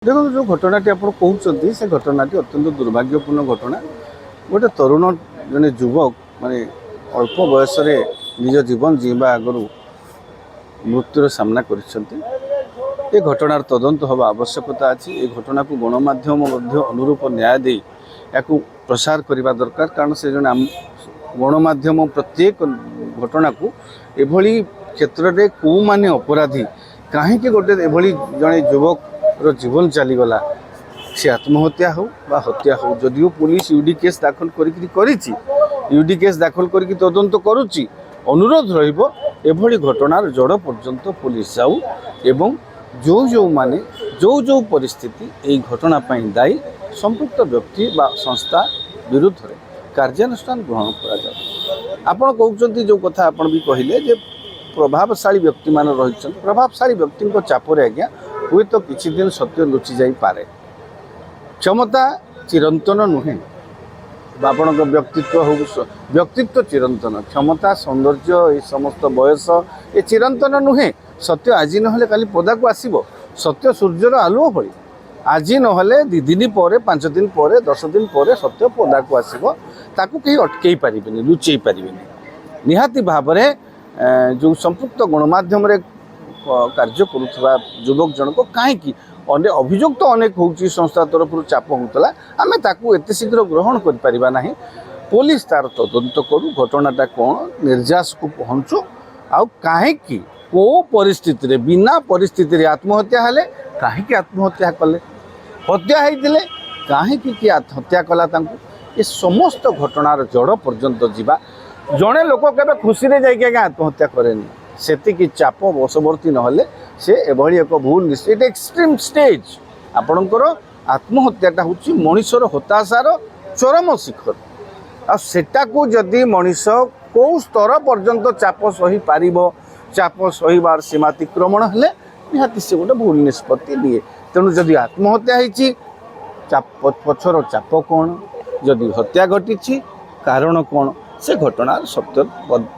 देखो जो घटनाटी आप कहते से घटनाटी अत्यंत दुर्भाग्यपूर्ण घटना। गोटे तरुण जड़े युवक माने अल्प बयस निज जीवन जीवा आगु मृत्युर सामना कर घटनार तदंत हवा आवश्यकता अच्छी। ये घटना को गणमाध्यम अनुरूप न्याय दे या प्रसार करने दरकार, कारण से जन गणमाध्यम प्रत्येक घटना को एभली क्षेत्र में कौ माने अपराधी कहीं गोटे एभली जड़े युवक जीवन चलीगला सी आत्महत्या हो बा हत्या हो, जदिव पुलिस यूडी केस दाखल यूडी केस दाखल करके तदंत करुच्ची, अनुरोध रही घटनार जड़ पर्यंत पुलिस जाऊ एवं जो माने जो परिस्थिति यही घटना दायी संपृक्त व्यक्ति बा संस्था विरुद्ध में कार्यानुष्ठान ग्रहण कर। आपण कहते जो कथा आपण भी कहले जे प्रभावशाली व्यक्ति मान रही, प्रभावशाली व्यक्ति चापरे आज्ञा हुए तो किसी दिन सत्य लुचि जाई पारे। क्षमता चिरंतन नुहे, आपण व्यक्तित्व चिरंतन, क्षमता सौंदर्य ये समस्त बयस ये चिरंतन नुहे। सत्य आज नहले काली पदा को आसीबो। सत्य सूर्यर आलुओ भली, आज नहले 2 दिन पर 5 दिन पर 10 दिन पर सत्य पदा को आसीबो। ताकू कहीं अटकई पारिबेनी, लुचई पारिबेनी। निहाती भाव में जो संपृक्त गणमाध्यम कार्य करुवा युवक जनक कहीं अभियोग तो अनेक हो संस्था तरफ चाप होता, आम ताकू एत शीघ्र ग्रहण कर। पुलिस तार तदंत करू, घटनाटा कौन निर्यास को पहुँचू, आउ कहीं को परिस्थिति रे बिना परिस्थिति रे आत्महत्या हेले कहीं आत्महत्या कले, हत्या होते कहीं किए हत्या कला, ये समस्त घटनार जड़ पर्यंत जीवा। जड़े लोक के खुशी जाइए आत्महत्या कैनि से चाप बशवर्ती नहले से एभली एक भूल निश्चित एक्सट्रीम स्टेज। आपणकर आत्महत्याटा हूँ मनीषर हताशार चरम शिखर। आटा को जदि मनीष कौ स्तर पर्यंत चाप सही पार, चाप सहीबार सीमातिक्रमण हेले निहाती से गोटे भूल निष्पत्ति लिए। तेणु जदि आत्महत्या होती पछर चाप कौन, जदि हत्या घटी कारण कौन, से घटना सत्य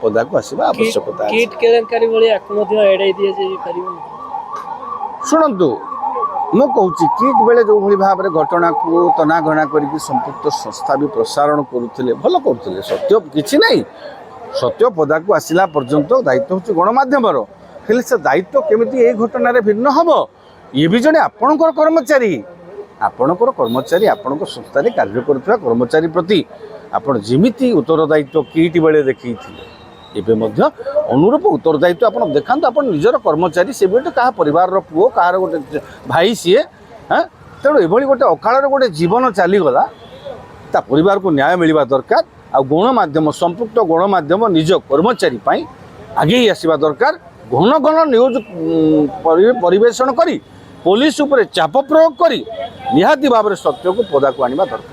पदा को आसवा आवश्यकता। शुणु मु कहूँ किट बेले जो भाई भाव में घटना को तनाघना करके संपुक्त संस्था भी प्रसारण करुले, भल करुले। सत्य किसी ना, सत्य पदा को आसला पर्यंत दायित्व हूँ गणमाध्यमर, हेले से दायित्व केमिति ए घटना भिन्न हम। ये भी जड़े आपणकर कर्मचारी, आपणकर संस्था कार्य करुवा कर्मचारी प्रति आपण जिमिति उत्तरदायित्व किट बेले देखी एवं अनुरूप उत्तरदायित्व आप देखा। आप निजर कर्मचारी से गोटे क्या परिवार पुओ कहार गोटे भाई सी, हाँ तेणु ये गोटे अकाल गोटे जीवन चलीगला, ता परिवार को न्याय मिलवा दरकार। आ गणमाध्यम संपृक्त गणमाध्यम निज कर्मचारी आगे आसवा दरकार। घन घन न्यूज परिवेषण करी पुलिस उपरे चाप प्रयोग करी निहाती भाव में सत्य को पदा को आनिबा दरकार।